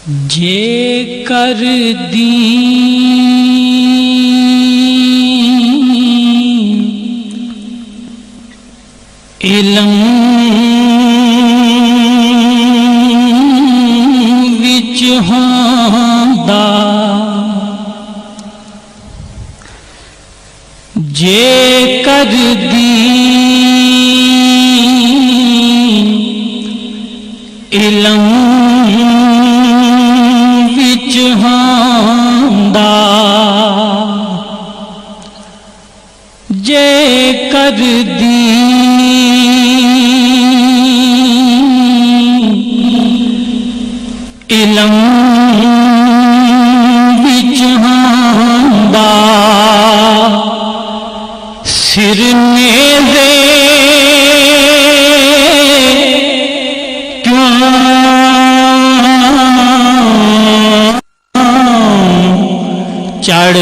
جے کر دین علم وچ ہوندا جے کر دین علم وچ ہوندا جے کر دین علم وچ ہوندا سر نیزے چڑھ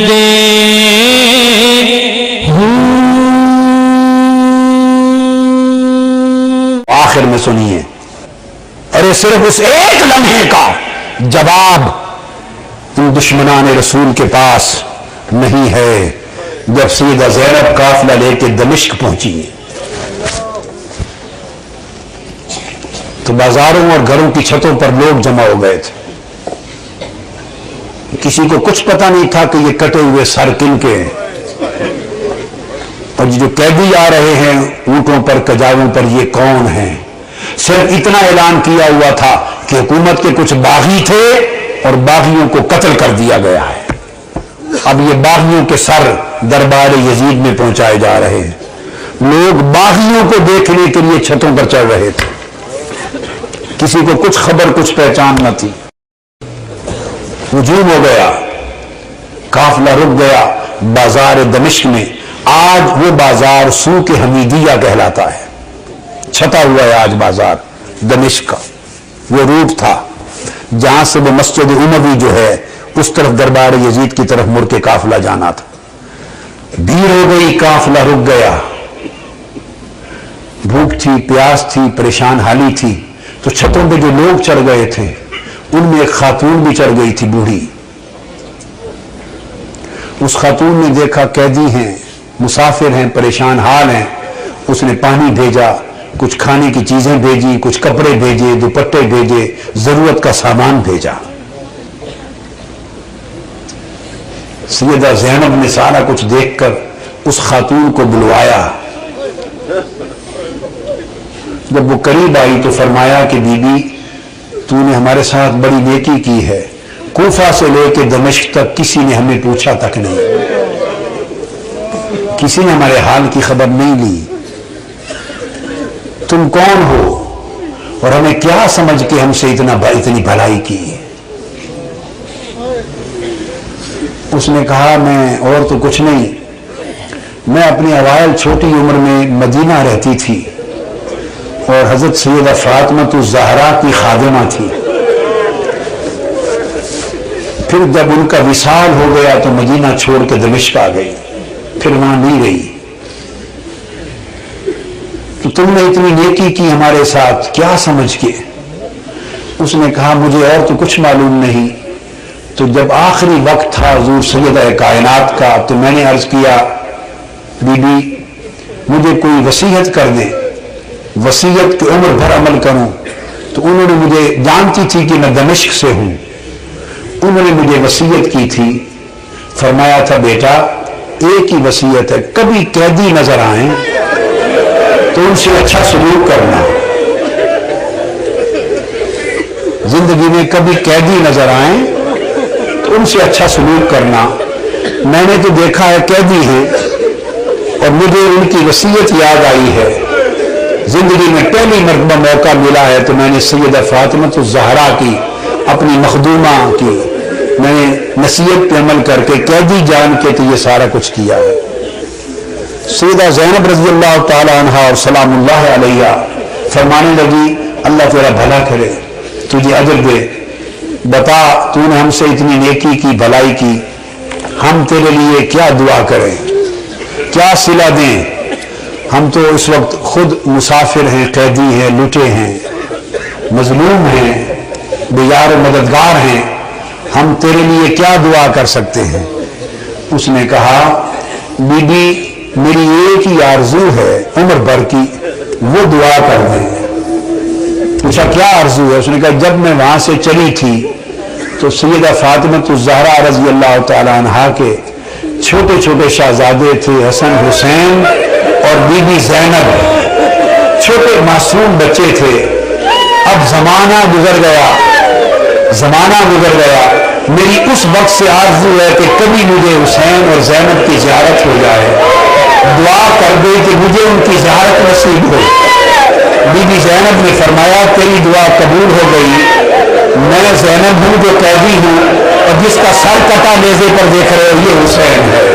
دے آخر میں سنیے، اور یہ صرف اس ایک لمحے کا جواب ان دشمنان رسول کے پاس نہیں ہے جب سیدہ زینب قافلہ لے کے دمشق پہنچی تو بازاروں اور گھروں کی چھتوں پر لوگ جمع ہو گئے تھے۔ کسی کو کچھ پتہ نہیں تھا کہ یہ کٹے ہوئے سر کن کے ہیں، اور جو قیدی آ رہے ہیں اونٹوں پر کجاووں پر یہ کون ہیں۔ صرف اتنا اعلان کیا ہوا تھا کہ حکومت کے کچھ باغی تھے اور باغیوں کو قتل کر دیا گیا ہے۔ اب یہ باغیوں کے سر دربار یزید میں پہنچائے جا رہے ہیں۔ لوگ باغیوں کو دیکھنے کے لیے چھتوں پر چڑھ رہے تھے۔ کسی کو کچھ خبر کچھ پہچان نہ تھی۔ ہجوم ہو گیا، قافلہ رک گیا بازار دمشق میں۔ آج وہ بازار سوق حمیدیہ کہلاتا ہے، چھتا ہوا ہے آج بازار دمشق کا۔ وہ روٹ تھا جہاں سے وہ مسجد اموی جو ہے اس طرف دربار یزید کی طرف مڑ کے قافلہ جانا تھا۔ بھیڑ ہو گئی، قافلہ رک گیا۔ بھوک تھی، پیاس تھی، پریشان حالی تھی، تو چھتوں پہ جو لوگ چڑھ گئے تھے ان میں ایک خاتون بھی چڑھ گئی تھی، بوڑھی۔ اس خاتون نے دیکھا قیدی ہیں، مسافر ہیں، پریشان حال ہیں۔ اس نے پانی بھیجا، کچھ کھانے کی چیزیں بھیجی، کچھ کپڑے بھیجے، دوپٹے بھیجے، ضرورت کا سامان بھیجا۔ سیدہ زینب نے سارا کچھ دیکھ کر اس خاتون کو بلوایا۔ جب وہ قریب آئی تو فرمایا کہ بی بی تو نے ہمارے ساتھ بڑی نیکی کی ہے، کوفہ سے لے کے دمشق تک کسی نے ہمیں پوچھا تک نہیں، کسی نے ہمارے حال کی خبر نہیں لی۔ تم کون ہو اور ہمیں کیا سمجھ کے ہم سے اتنی بھلائی کی؟ اس نے کہا میں اور تو کچھ نہیں، میں اپنی اوائل چھوٹی عمر میں مدینہ رہتی تھی اور حضرت سیدہ فاطمہ الزہرا کی خادمہ تھی۔ پھر جب ان کا وصال ہو گیا تو مدینہ چھوڑ کے دمشق آ گئی، پھر وہاں نہیں رہی۔ تو تم نے اتنی نیکی کی ہمارے ساتھ کیا سمجھ کے؟ اس نے کہا مجھے اور تو کچھ معلوم نہیں۔ تو جب آخری وقت تھا حضور سیدہ کائنات کا تو میں نے عرض کیا بی بی مجھے کوئی وصیت کر دیں، وصیت کی عمر بھر عمل کروں۔ تو انہوں نے مجھے، جانتی تھی کہ میں دمشق سے ہوں، انہوں نے مجھے وصیت کی تھی۔ فرمایا تھا بیٹا ایک ہی وصیت ہے، کبھی قیدی نظر آئیں تو ان سے اچھا سلوک کرنا۔ زندگی میں کبھی قیدی نظر آئیں تو ان سے اچھا سلوک کرنا۔ میں نے تو دیکھا ہے قیدی ہیں اور مجھے ان کی وصیت یاد آئی ہے۔ زندگی میں پہلی مرتبہ موقع ملا ہے تو میں نے سیدہ فاطمہ الزہرا کی، اپنی مخدومہ کی، میں نے نصیحت پہ عمل کر کے قیدی جان کے تو یہ سارا کچھ کیا ہے۔ سیدہ زینب رضی اللہ تعالی عنہا اور سلام اللہ علیہ فرمانے لگی اللہ تیرا بھلا کرے، تجھے اجر دے، بتا تو نے ہم سے اتنی نیکی کی، بھلائی کی، ہم تیرے لیے کیا دعا کریں، کیا صلہ دیں؟ ہم تو اس وقت خود مسافر ہیں، قیدی ہیں، لٹے ہیں، مظلوم ہیں، بیار و مددگار ہیں، ہم تیرے لیے کیا دعا کر سکتے ہیں؟ اس نے کہا بی بی میری ایک ہی آرزو ہے عمر بھر کی، وہ دعا کر دیں۔ پوچھا کیا آرزو ہے؟ اس نے کہا جب میں وہاں سے چلی تھی تو سیدہ فاطمہ الزہرا رضی اللہ تعالی عنہا کے چھوٹے چھوٹے شہزادے تھے، حسن حسین اور بی بی زینب، چھوٹے معصوم بچے تھے۔ اب زمانہ گزر گیا، زمانہ گزر گیا، میری اس وقت سے آرزو ہے کہ کبھی مجھے حسین اور زینب کی زیارت ہو جائے، دعا کر دے کہ مجھے ان کی زیارت نصیب ہو۔ بی بی زینب نے فرمایا تیری دعا قبول ہو گئی، میں زینب ہوں جو قیدی ہوں، اور جس کا سر کٹا نیزے پر دیکھ رہے ہو یہ حسین ہے۔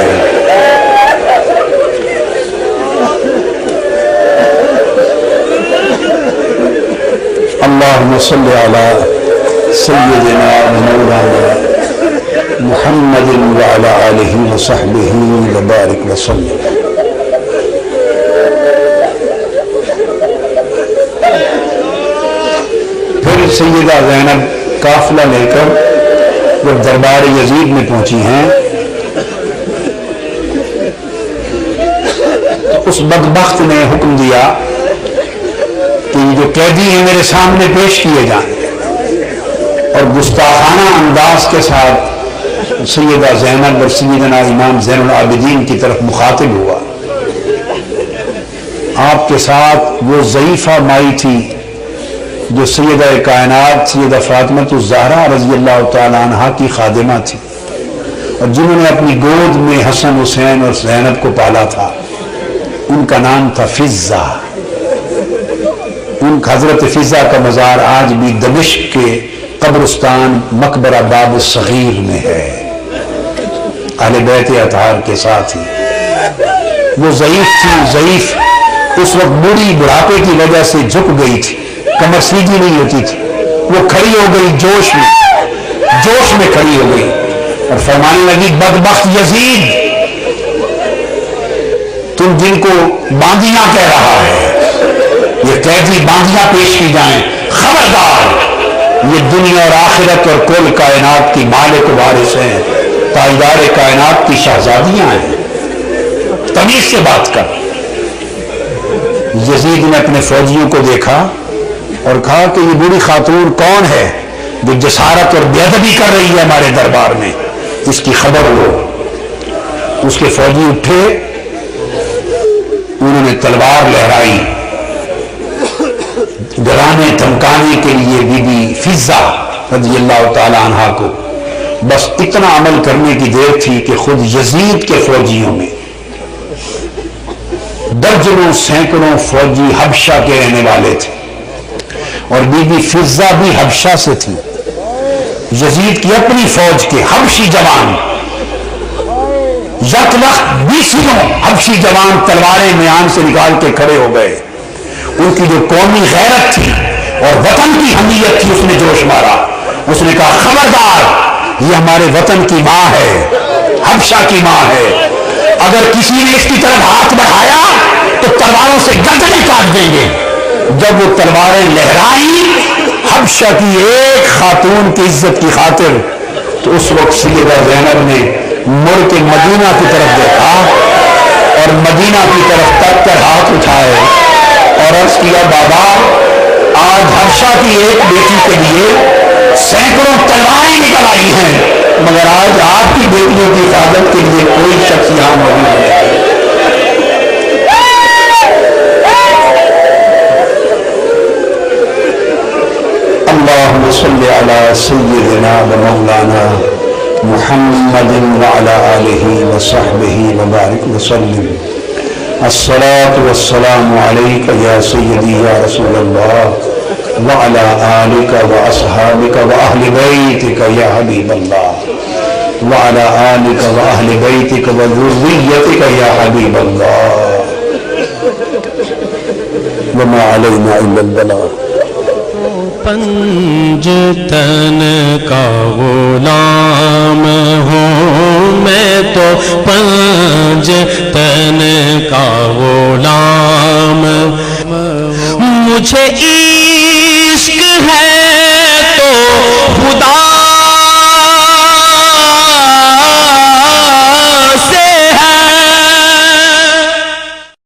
اللہم صلی علی سیدنا مولانا محمد وعلی آلہ وصحبہ وبارک وسلم۔ پھر سیدہ زینب قافلہ لے کر جب دربار یزید میں پہنچی ہیں تو اس بدبخت نے حکم دیا کہ یہ جو قیدی ہیں میرے سامنے پیش کیے جائیں، اور گستاخانہ انداز کے ساتھ سیدہ زینب اور سیدنا امام زین العابدین کی طرف مخاطب ہوا۔ آپ کے ساتھ وہ ضعیفہ مائی تھی جو سیدہ کائنات سیدہ فاطمہ الزہرا رضی اللہ تعالی عنہا کی خادمہ تھی، اور جنہوں نے اپنی گود میں حسن حسین اور زینب کو پالا تھا، ان کا نام تھا فضہ۔ ان حضرت فضہ کا مزار آج بھی دمشق کے قبرستان مقبرہ باب الصغیر میں ہے، اہل بیت اطہار کے ساتھ ہی۔ وہ ضعیف تھی، ضعیف اس وقت بوڑھی بڑھاپے کی وجہ سے جھک گئی تھی، کمر سیدھی نہیں ہوتی تھی، وہ کھڑی ہو گئی جوش میں کھڑی ہو گئی اور فرمانے لگی بدبخت یزید، تم جن کو باندیاں کہہ رہا ہے، یہ قیدی باندیاں پیش کی جائیں، خبردار، یہ دنیا اور آخرت اور کل کائنات کی مالک و وارث ہیں، تاجدار کائنات کی شہزادیاں ہیں، تمیز سے بات کر۔ یزید نے اپنے فوجیوں کو دیکھا اور کہا کہ یہ بوڑھی خاتون کون ہے جو جسارت اور بے ادبی کر رہی ہے ہمارے دربار میں، اس کی خبر ہو۔ اس کے فوجی اٹھے، انہوں نے تلوار لہرائی، ڈرانے دھمکانے کے لیے بی بی فضہ رضی اللہ تعالی عنہا کو بس اتنا عمل کرنے کی دیر تھی کہ خود یزید کے فوجیوں میں درجنوں سینکڑوں فوجی حبشہ کے رہنے والے تھے، اور بی بی فضہ بھی حبشہ سے تھی۔ یزید کی اپنی فوج کے حبشی جوان یک وقت 20 حبشی جوان تلواریں میان سے نکال کے کھڑے ہو گئے۔ ان کی جو قومی غیرت تھی اور وطن کی حمیت تھی اس نے جوش مارا۔ اس نے کہا خبردار، یہ ہمارے وطن کی ماں ہے، حبشہ کی ماں ہے، اگر کسی نے اس کی طرف ہاتھ بڑھایا تو تلواروں سے گردنیں کاٹ دیں گے۔ جب وہ تلواریں لہرائی حبشہ کی ایک خاتون کی عزت کی خاطر، تو اس وقت سیدہ زینب نے مڑ کے مدینہ کی طرف دیکھا اور مدینہ کی طرف تک کر ہاتھ اٹھائے اور عرض کیا بابا، آج حبشہ کی ایک بیٹی کے لیے سینکڑوں تلواریں نکل آئی ہیں، مگر آج آپ کی بیٹیوں کی حفاظت کے لیے کوئی شخص یہاں موجود نہیں۔ اللہم صلی علی سیدنا و مولانا محمد وعلی آلہ وصحبہ وبارک وسلم۔ الصلاة والسلام علیک یا سیدی یا رسول اللہ وعلی آلک واصحابک واہل بیتک یا حبیب اللہ وعلی آلک واہل بیتک وذریتک یا حبیب اللہ وما علینا الا البلاغ۔ پنجتن کا غلام ہوں میں تو، پنجتن کا غلام، مجھے